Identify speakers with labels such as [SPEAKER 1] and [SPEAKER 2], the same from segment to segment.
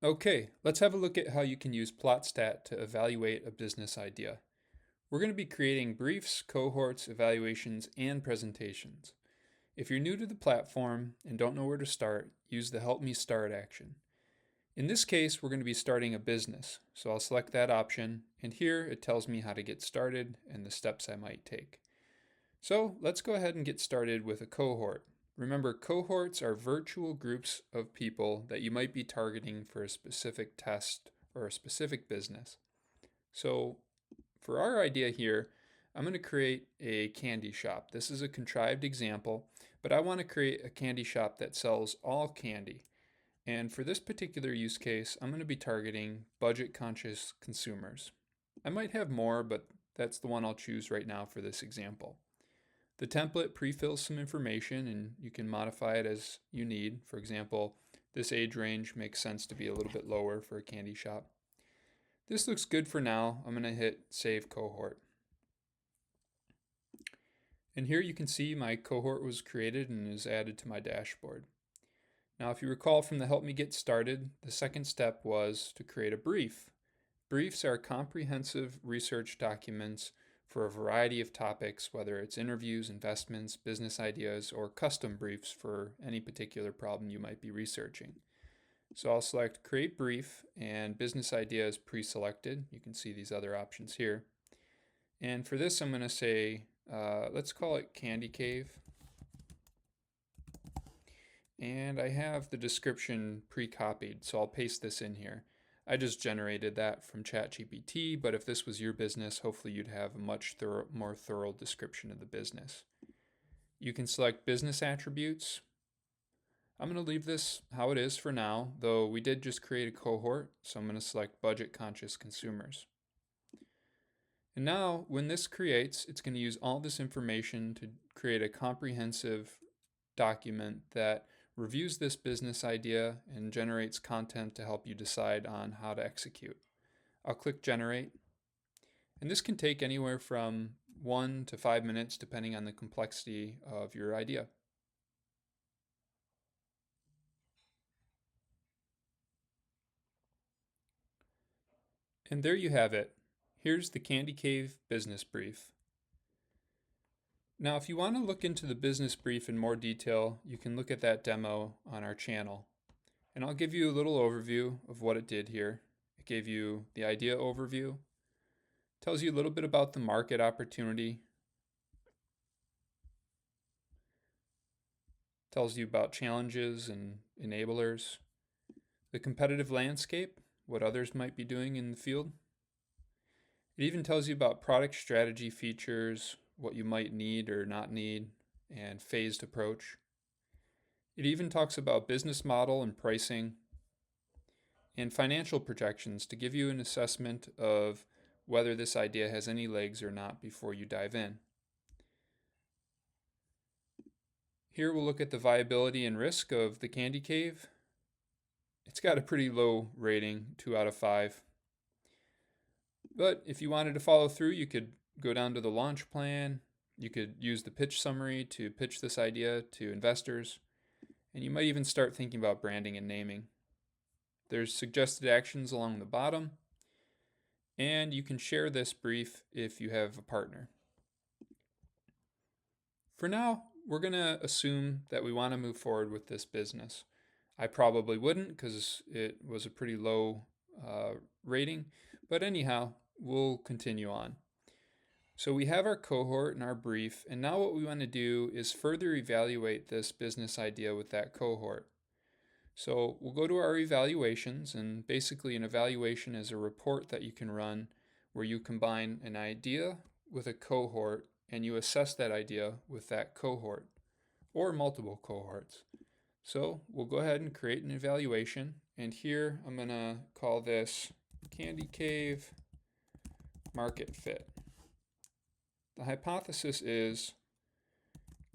[SPEAKER 1] Okay, let's have a look at how you can use PlotStat to evaluate a business idea. We're going to be creating briefs, cohorts, evaluations, and presentations. If you're new to the platform and don't know where to start, use the Help Me Start action. In this case, we're going to be starting a business, so I'll select that option, and here it tells me how to get started and the steps I might take. So let's go ahead and get started with a cohort. Remember, cohorts are virtual groups of people that you might be targeting for a specific test or a specific business. So for our idea here, I'm going to create a candy shop. This is a contrived example, but I want to create a candy shop that sells all candy. And for this particular use case, I'm going to be targeting budget conscious consumers. I might have more, but that's the one I'll choose right now for this example. The template pre-fills some information and you can modify it as you need. For example, this age range makes sense to be a little bit lower for a candy shop. This looks good for now. I'm going to hit Save Cohort. And here you can see my cohort was created and is added to my dashboard. Now, if you recall from the Help Me Get Started, the second step was to create a brief. Briefs are comprehensive research documents for a variety of topics, whether it's interviews, investments, business ideas, or custom briefs for any particular problem you might be researching. So I'll select Create Brief, and Business Idea is pre-selected. You can see these other options here. And for this, I'm going to say, let's call it Candy Cave. And I have the description pre-copied, so I'll paste this in here. I just generated that from ChatGPT, but if this was your business, hopefully you'd have a much more thorough description of the business. You can select business attributes. I'm going to leave this how it is for now, though we did just create a cohort, so I'm going to select budget conscious consumers. And now, when this creates, it's going to use all this information to create a comprehensive document that reviews this business idea and generates content to help you decide on how to execute. I'll click Generate, and this can take anywhere from 1 to 5 minutes depending on the complexity of your idea. And there you have it. Here's the Candy Cave business brief. Now, if you want to look into the business brief in more detail, you can look at that demo on our channel. And I'll give you a little overview of what it did here. It gave you the idea overview, tells you a little bit about the market opportunity, tells you about challenges and enablers, the competitive landscape, what others might be doing in the field. It even tells you about product strategy features, what you might need or not need, and phased approach. It even talks about business model and pricing and financial projections to give you an assessment of whether this idea has any legs or not before you dive in. Here we'll look at the viability and risk of the Candy Cave. It's got a pretty low rating, 2 out of 5. But if you wanted to follow through, you could go down to the launch plan. You could use the pitch summary to pitch this idea to investors. And you might even start thinking about branding and naming. There's suggested actions along the bottom. And you can share this brief if you have a partner. For now, we're going to assume that we want to move forward with this business. I probably wouldn't because it was a pretty low rating. But anyhow, we'll continue on. So we have our cohort and our brief, and now what we want to do is further evaluate this business idea with that cohort. So we'll go to our evaluations, and basically an evaluation is a report that you can run where you combine an idea with a cohort and you assess that idea with that cohort or multiple cohorts. So we'll go ahead and create an evaluation, and here I'm going to call this Candy Cave Market Fit. The hypothesis is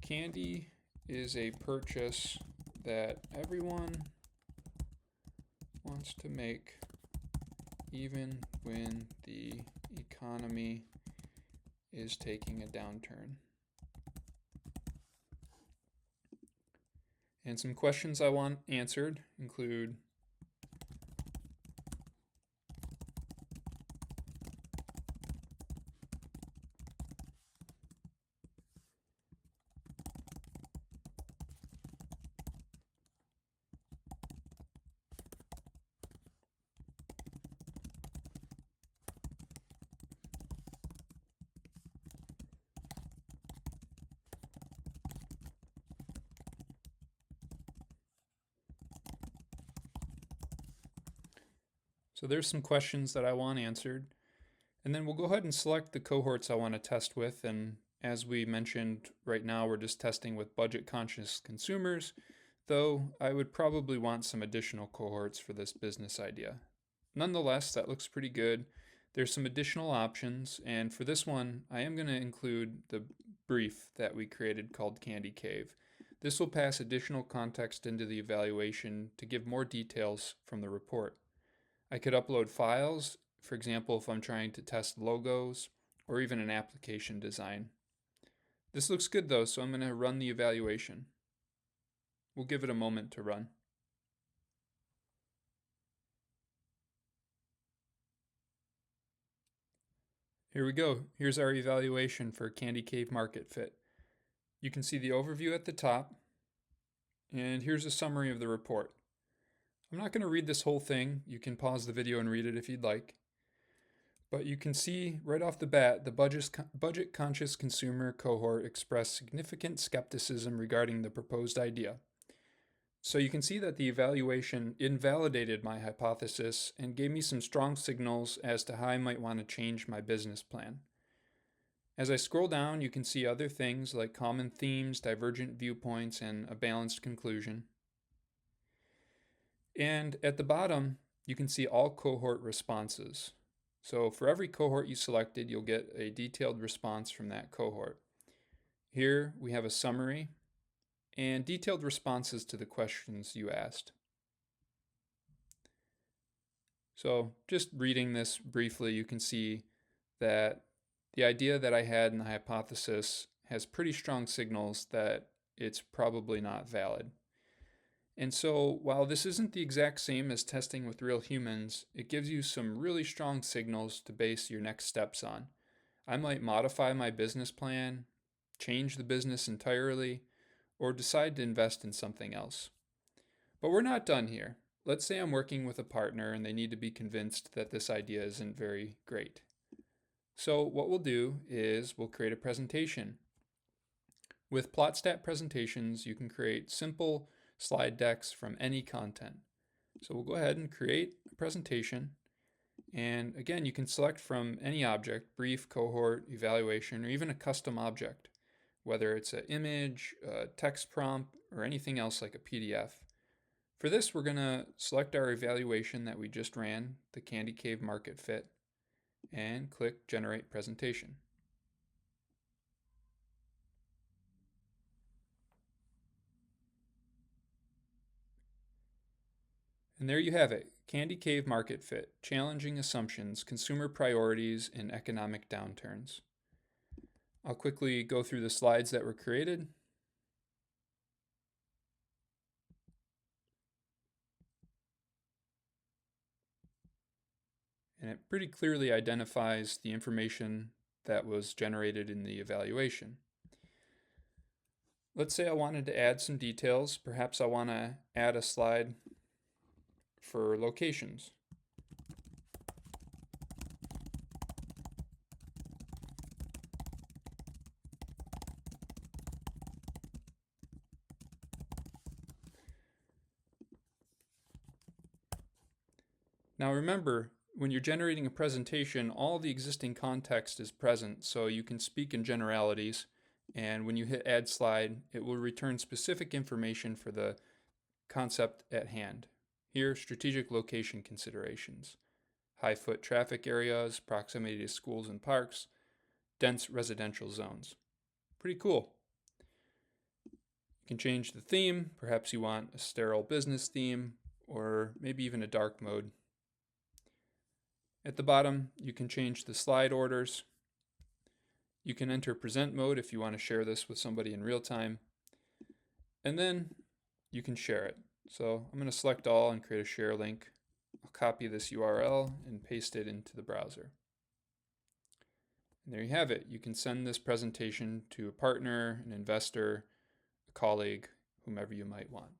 [SPEAKER 1] candy is a purchase that everyone wants to make even when the economy is taking a downturn. And some questions I want answered include, So there's some questions that I want answered. And then we'll go ahead and select the cohorts I want to test with. And as we mentioned, right now we're just testing with budget-conscious consumers, though I would probably want some additional cohorts for this business idea. Nonetheless, that looks pretty good. There's some additional options, and for this one, I am going to include the brief that we created called Candy Cave. This will pass additional context into the evaluation to give more details from the report. I could upload files, for example, if I'm trying to test logos or even an application design. This looks good though, so I'm going to run the evaluation. We'll give it a moment to run. Here we go. Here's our evaluation for Candy Cave Market Fit. You can see the overview at the top, and here's a summary of the report. I'm not going to read this whole thing. You can pause the video and read it if you'd like. But you can see right off the bat, the budget-conscious consumer cohort expressed significant skepticism regarding the proposed idea. So you can see that the evaluation invalidated my hypothesis and gave me some strong signals as to how I might want to change my business plan. As I scroll down, you can see other things like common themes, divergent viewpoints, and a balanced conclusion. And at the bottom, you can see all cohort responses. So for every cohort you selected, you'll get a detailed response from that cohort. Here we have a summary and detailed responses to the questions you asked. So just reading this briefly, you can see that the idea that I had in the hypothesis has pretty strong signals that it's probably not valid. And so while this isn't the exact same as testing with real humans, it gives you some really strong signals to base your next steps on. I might modify my business plan, change the business entirely, or decide to invest in something else. But we're not done here. Let's say I'm working with a partner and they need to be convinced that this idea isn't very great. So what we'll do is we'll create a presentation. With PlotStat presentations, you can create simple slide decks from any content. So we'll go ahead and create a presentation. And again, you can select from any object, brief, cohort, evaluation, or even a custom object, whether it's an image, a text prompt, or anything else like a PDF. For this, we're going to select our evaluation that we just ran, the Candy Cave Market Fit, and click Generate Presentation. And there you have it, Candy Cave Market Fit, Challenging Assumptions, Consumer Priorities, and Economic Downturns. I'll quickly go through the slides that were created. And it pretty clearly identifies the information that was generated in the evaluation. Let's say I wanted to add some details. Perhaps I want to add a slide for locations. Now remember, when you're generating a presentation, all the existing context is present, so you can speak in generalities, and when you hit Add Slide, it will return specific information for the concept at hand. Here, strategic location considerations, high foot traffic areas, proximity to schools and parks, dense residential zones. Pretty cool. You can change the theme. Perhaps you want a sterile business theme, or maybe even a dark mode. At the bottom, you can change the slide orders. You can enter present mode if you want to share this with somebody in real time. And then you can share it. So I'm going to select all and create a share link. I'll copy this URL and paste it into the browser. And there you have it. You can send this presentation to a partner, an investor, a colleague, whomever you might want.